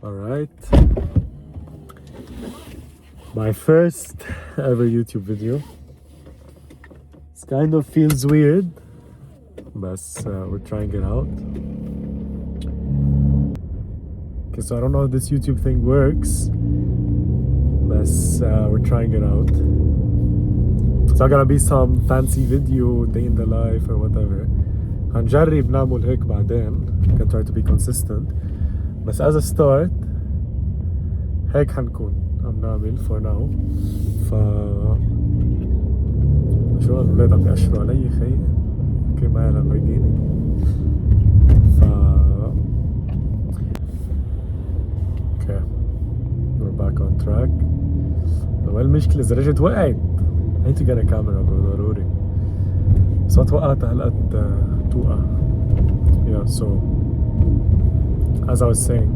Alright. My first ever YouTube video. This kind of feels weird, but we're trying it out. Okay, so I don't know how this YouTube thing works, but we're trying it out. So gonna be some fancy video, day in the life or whatever. هنجرب نعمل هيك بعدين. Can try to be consistent. بس as a start هيك حنكون عم نعمل for now. شو الولاد عم يأشروا علي خي؟ كيف معي لامبورجيني. Okay, we're back on track. المشكلة إذا رجعت وقعت. I need to get a camera bro ضروري. بس ما توقعت هالقد توقع. Yeah, so as I was saying,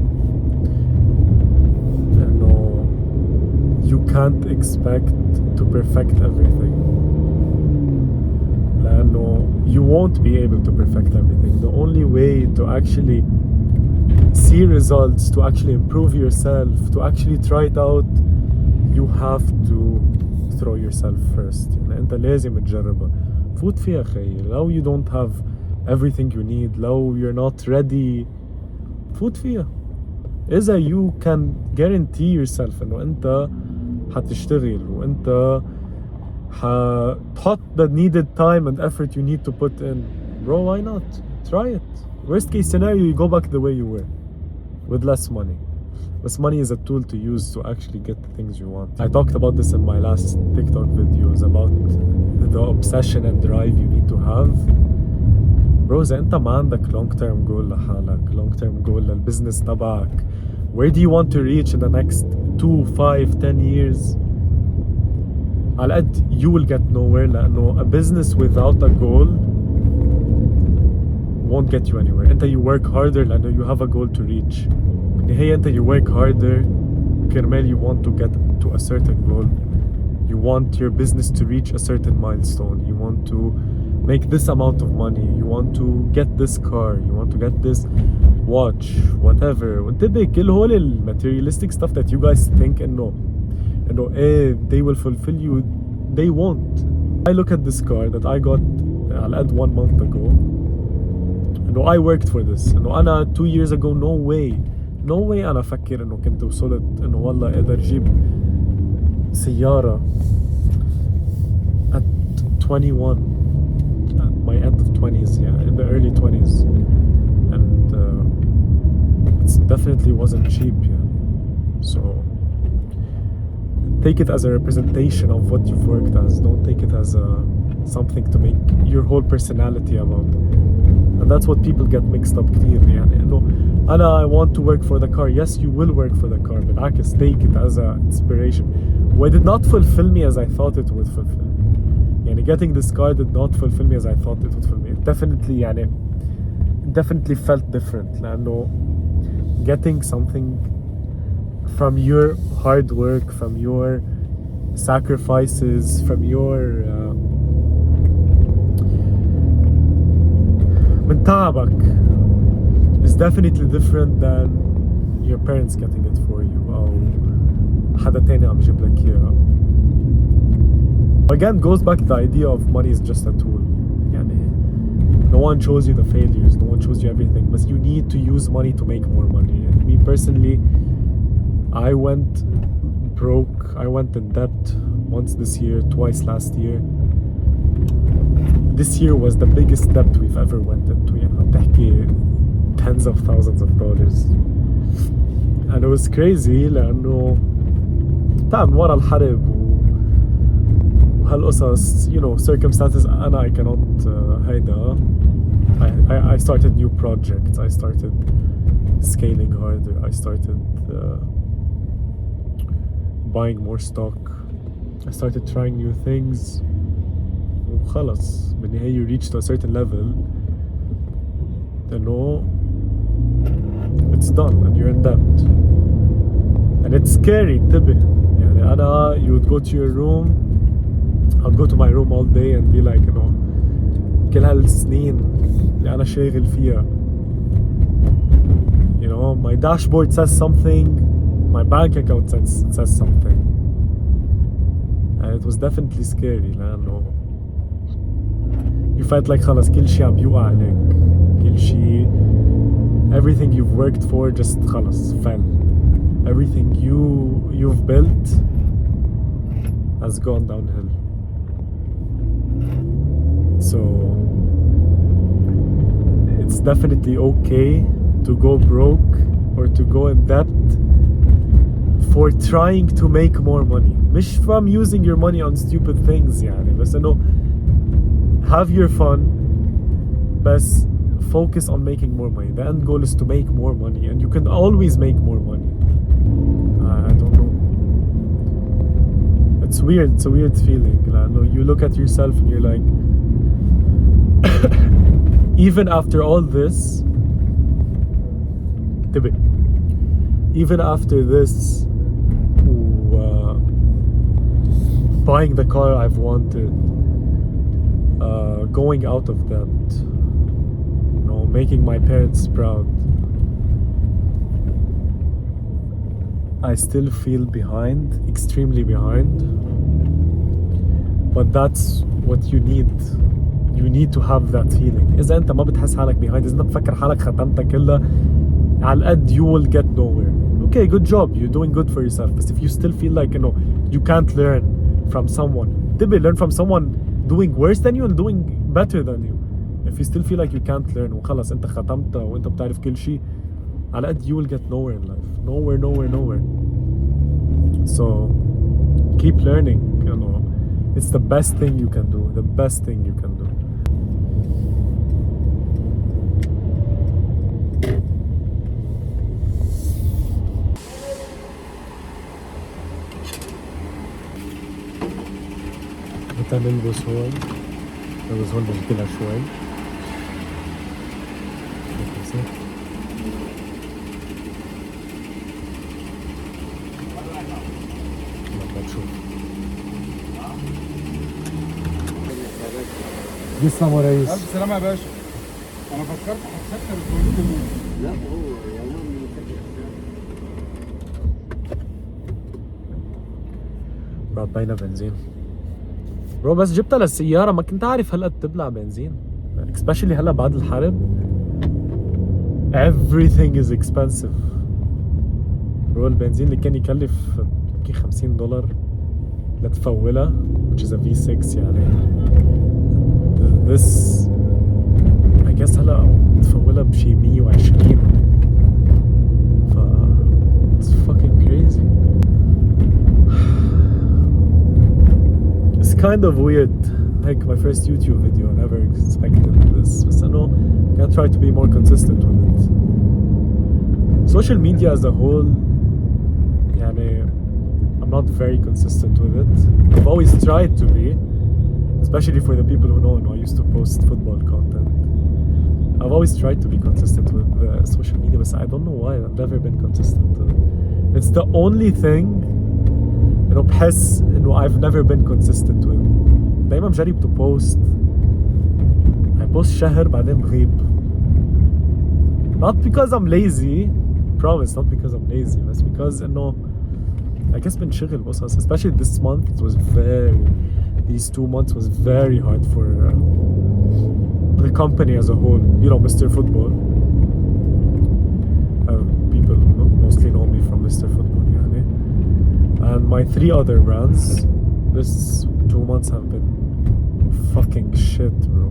you can't expect to perfect everything. You won't be able to perfect everything. The only way to actually see results, to actually improve yourself, to actually try it out, you have to throw yourself first. انت لازم تجربها. فوت فيها خي. لو you don't have everything you need, لو you're not ready, فوت فيها. إذا you can guarantee yourself إنه أنت حتشتغل وأنت حتحط the needed time and effort you need to put in, bro, why not? Try it. Worst case scenario, you go back the way you were with less money. But money is a tool to use to actually get the things you want. I talked about this in my last TikTok videos about the obsession and drive you need to have. Bro, إذا أنت ما عندك long term goal لحالك, long term goal للبزنس تبعك, where do you want to reach in the next 2, 5, 10 years? على قد you will get nowhere. لأنه a business without a goal won't get you anywhere. أنت you work harder لأنه you have a goal to reach. بالنهاية أنت you work harder كرمال you want to get to a certain goal. You want your business to reach a certain milestone. You want to make this amount of money. You want to get this car. You want to get this watch, whatever. وانتبه كل هول materialistic stuff that you guys think إنه they will fulfill you. They won't. I look at this car that I got على قد 1 month ago. I worked for this. أنا 2 years ago no way أنا أفكر إنه كنت وصلت إنه والله أقدر أجيب سيارة at 21, at my end of 20s, yeah, in the early 20s, and it definitely wasn't cheap, yeah. So take it as a representation of what you've worked as. Don't take it as something to make your whole personality about. And that's what people get mixed up كتير. يعني I want to work for the car. Yes, you will work for the car. بالعكس, take it as an inspiration. It did not fulfill me as I thought it would fulfill me. يعني getting this car did not fulfill me as I thought it would fulfill me. It definitely felt different. لأنه getting something from your hard work, from your sacrifices, from your من تعبك is definitely different than your parents getting it for you أو حدا تاني عم يجيب لك إياها. Again, goes back to the idea of money is just a tool. يعني no one shows you the failures, no one shows you everything, but you need to use money to make more money. And me personally, I went broke. I went in debt once this year, twice last year. This year was the biggest debt we've ever went into. عم تحكي tens of thousands of dollars. And it was crazy لأنه تعب ورا الحرب وهالقصص, circumstances أنا I cannot هيدا. I started new projects. I started scaling harder. I started buying more stock. I started trying new things. وخلص بالنهاية you reach to a certain level, it's done and you're in debt. And it's scary. انتبه. يعني أنا you would go to your room. I'd go to my room all day and be like كل هالسنين اللي أنا شاغل فيها, know, my dashboard says something, my bank account says something. And it was definitely scary لأنه you felt like خلاص كل شيء عم يوقع عليك. كل شيء, everything you've worked for just خلاص fell. Everything you've built has gone downhill. So it's definitely okay to go broke or to go in debt for trying to make more money. مش from using your money on stupid things يعني, بس إنه have your fun, بس focus on making more money. The end goal is to make more money, and you can always make more money. I don't know. It's weird. It's a weird feeling. You look at yourself and you're like, even after all this, even after this, buying the car I've wanted, going out of debt, making my parents proud, I still feel behind, extremely behind. But that's what you need. You need to have that feeling. إذا أنت ما بتحس حالك behind, إذا أنت بفكر حالك ختمتها كلها على القد, you will get nowhere. Okay, good job. You're doing good for yourself. But if you still feel like, you can't learn from someone, learn from someone doing worse than you and doing better than you. If you still feel like you can't learn وخلص انت ختمتها وانت بتعرف كل شيء, على قد you will get nowhere in life. Nowhere. So keep learning. It's the best thing you can do. The best thing you can do. متى نلبس هون؟ نلبس هون بنكلها شوي. يسلم يا ريس. ألف سلامة يا باشا. أنا فكرت هتسكر الكل. لا هو يوم ربينا بنزين. برو بس جبتها للسيارة ما كنت عارف هلقد تبلع بنزين. especially هلا بعد الحرب. Everything is expensive. برو البنزين اللي كان يكلف يمكن $50 لتفولها, which is a V6 يعني. This I guess هلا تفولها بشي 120. It's fucking crazy. It's kind of weird. Like my first YouTube video, I never expected this. But I know I'm gonna try to be more consistent with it. Social media as a whole, يعني, I'm not very consistent with it. I've always tried to be, especially for the people who know, I used to post football content. I've always tried to be consistent with social media, but I don't know why. I've never been consistent with it. It's the only thing بحس انه I've never been consistent with. دايما بجرب to post. I post شهر بعدين بغيب. Not because I'm lazy, promise, not because I'm lazy, but because I guess بنشغل بقصص. Especially this month, it was these 2 months was very hard for the company as a whole. Mr. Football. People mostly know me from Mr. Football, يعني. And my 3 other brands, this 2 months have been fucking shit, bro.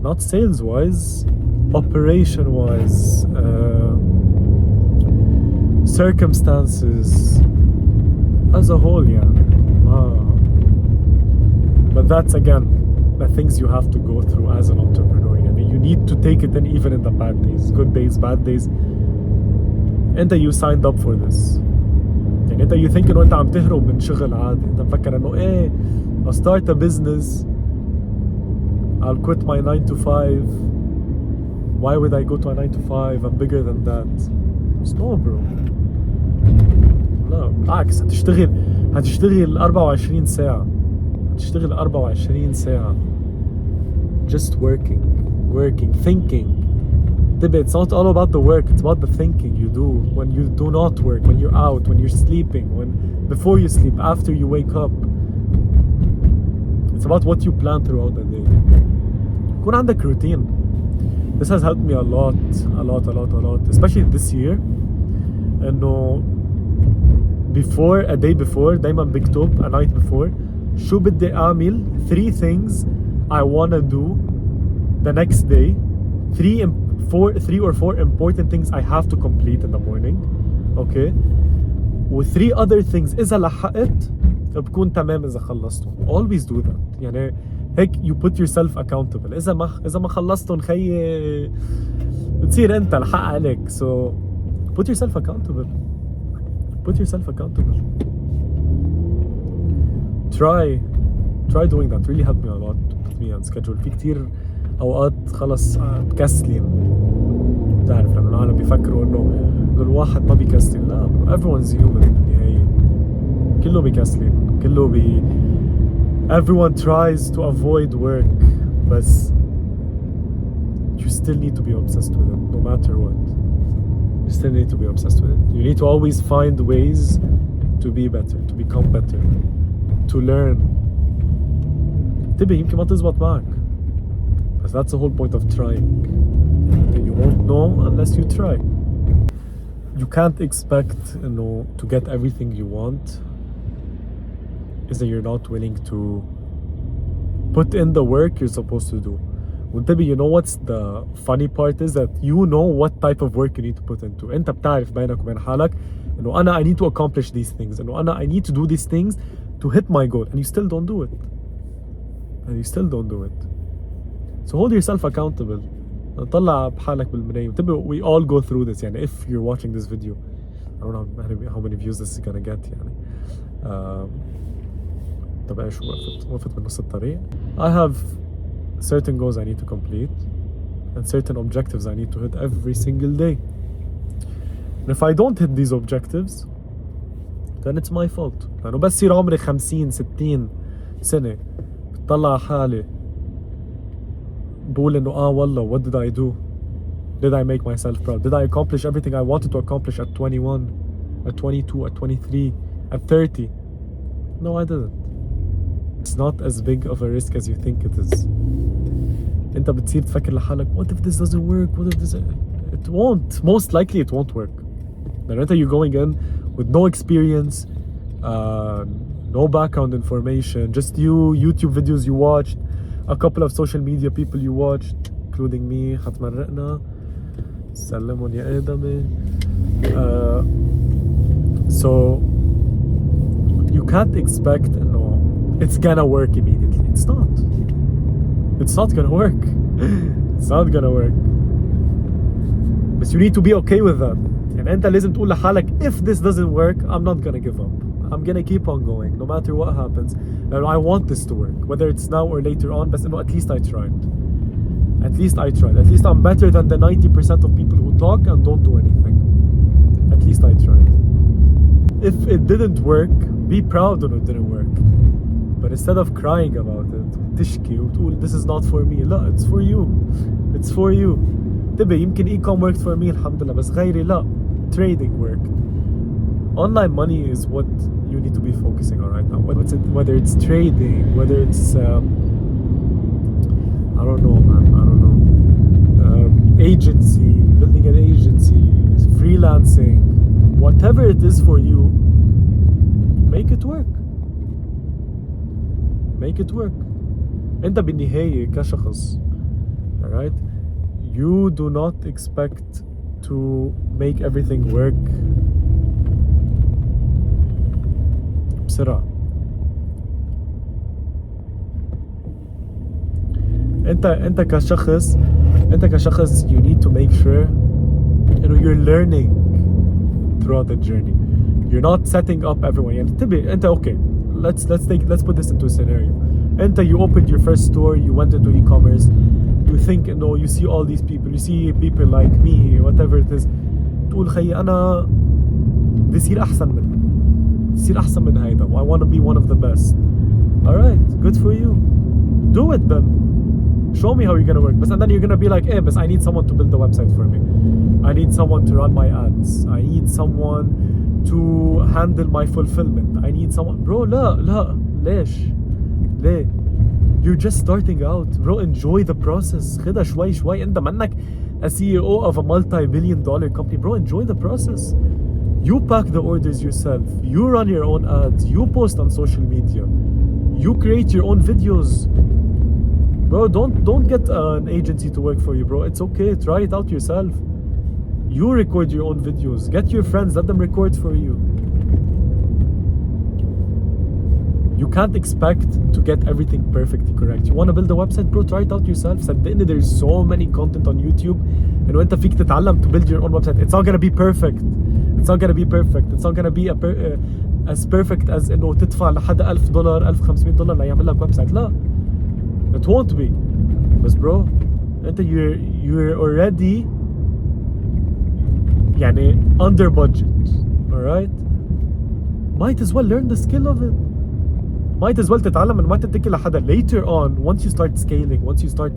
Not sales wise, operation wise, circumstances as a whole, yeah. But that's again the things you have to go through as an entrepreneur. You need to take it in even in the bad days, good days, bad days. And you signed up for this. يعني انت you think انه انت عم تهرب من شغل عادي. انت مفكر انه I'll start a business, I'll quit my 9 to 5. Why would I go to a 9 to 5? I'm bigger than that. It's no, bro. لا بالعكس, هتشتغل 24 ساعة. هتشتغل 24 ساعة. Just working, thinking, It's not all about the work, it's about the thinking you do when you do not work, when you're out, when you're sleeping, when before you sleep, after you wake up. It's about what you plan throughout the day. يكون عندك routine. This has helped me a lot, especially this year. إنه a day before دايما بكتب a night before شو بدي أعمل 3 things I wanna do the next day, 3 or 4 important things I have to complete in the morning, okay, و 3 other things إذا لحقت بكون تمام إذا خلصتهم. Always do that. يعني هيك you put yourself accountable. إذا ما خلصتهم خيي بتصير أنت الحق عليك. So put yourself accountable. Try doing that. Really helped me a lot to put me on schedule. في كتير أوقات خلص بكسلين. تعرف لما العالم بيفكروا إنه الواحد ما بيكسلين. لا, everyone's human بالنهاية. كله بيكسلين. Everyone tries to avoid work, but you still need to be obsessed with it, no matter what. You still need to be obsessed with it. You need to always find ways to be better, to become better, to learn. يمكن ما تزبط معك. But that's the whole point of trying. And you won't know unless you try. You can't expect, to get everything you want is that you're not willing to put in the work you're supposed to do. وانتبه, you know what's the funny part is that you know what type of work you need to put into. انت بتعرف بينك وبين حالك انه انا I need to accomplish these things, انه انا I need to do these things to hit my goal, and you still don't do it. So hold yourself accountable. طلع بحالك بالمراية. وانتبه, we all go through this. يعني if you're watching this video, I don't know how many views this is gonna get يعني. طب ايش وقفت بنص الطريق. I have certain goals I need to complete and certain objectives I need to hit every single day. And if I don't hit these objectives, then it's my fault. لأنه بس يصير عمري 50-60 سنة بطلع حالي بقول إنه والله what did I do? Did I make myself proud? Did I accomplish everything I wanted to accomplish at 21, at 22, at 23, at 30? No, I didn't. It's not as big of a risk as you think it is. انت بتصير تفكر لحالك what if this doesn't work? What if this... It won't. Most likely it won't work. Then you're going in with no experience, no background information, just YouTube videos you watched, a couple of social media people you watched, including me. حتمرقنا سلمون يا آدمي. So you can't expect it's gonna work immediately. It's not gonna work. It's not gonna work. But you need to be okay with that. And انت لازم تقول لحالك if this doesn't work, I'm not gonna give up. I'm gonna keep on going no matter what happens. And I want this to work, whether it's now or later on. But at least I tried. At least I'm better than the 90% of people who talk and don't do anything. At least I tried. If it didn't work, be proud when it didn't work. But instead of crying about it, تشكي وتقول this is not for me. لا, it's for you. It's for you. تبي يمكن e-com worked for me الحمد لله, بس غيري لا. Trading worked. Online money is what you need to be focusing on right now. Whether it's trading, whether it's I don't know, man. I don't know. Agency, building an agency, freelancing, whatever it is for you, make it work. Make it work. انت بالنهاية كشخص, alright? You do not expect to make everything work بسرعة. انت كشخص you need to make sure you're learning throughout the journey. You're not setting up everyone. يعني تبي انت okay. Let's put this into a scenario. You opened your first store, you went into e-commerce, you think you see all these people, you see people like me, whatever it is, تقول خي أنا بدي أصير أحسن من هيدا. I want to be one of the best. Alright, good for you. Do it then. show me how you're gonna work. But and then you're gonna be like, hey, but I need someone to build the website for me. I need someone to run my ads. I need someone to handle my fulfillment. I need someone. Bro, لا ليه؟ You're just starting out. Bro, enjoy the process. خدها شوي شوي. انت منك a CEO of a multi-billion-dollar company. Bro, enjoy the process. You pack the orders yourself. You run your own ads. You post on social media. You create your own videos. Bro, don't get an agency to work for you, bro. It's okay. Try it out yourself. You record your own videos. Get your friends. Let them record for you. You can't expect to get everything perfectly correct. You want to build a website, bro? Try it out yourself. صدقني there's so many content on YouTube. إنه أنت فيك تتعلم to build your own website. It's not gonna be perfect. It's not gonna be perfect. It's not gonna be as perfect as إنه تدفع لحدا $1000 $1500 ليعمل لك ويب سايت. لا. It won't be. بس bro, أنت you're already يعني under budget. Alright? Might as well learn the skill of it. Might as well تتعلم من ما تتكل لحدا. Later on, once you start scaling, once you start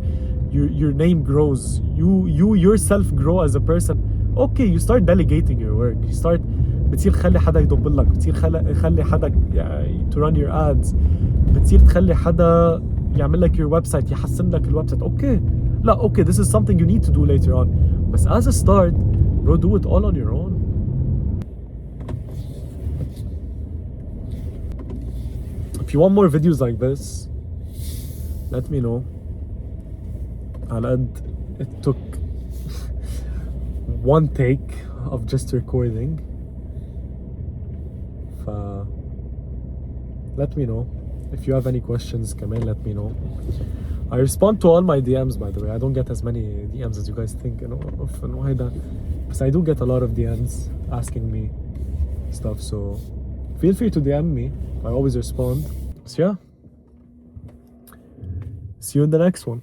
your name grows, you yourself grow as a person. Okay, you start delegating your work. You start بتصير تخلي حدا يدبر لك، بتصير خلي حدا to run your ads، بتصير تخلي حدا يعمل لك your website، يحسن لك الويب سايت. Okay. لا okay, this is something you need to do later on. But as a start, bro, do it all on your own. If you want more videos like this, let me know. I'll add. It took one take of just recording. Let me know. If you have any questions, come in, let me know. I respond to all my DMs, by the way. I don't get as many DMs as you guys think, you know, because I do get a lot of DMs asking me stuff, so feel free to DM me. I always respond. So yeah, see you in the next one.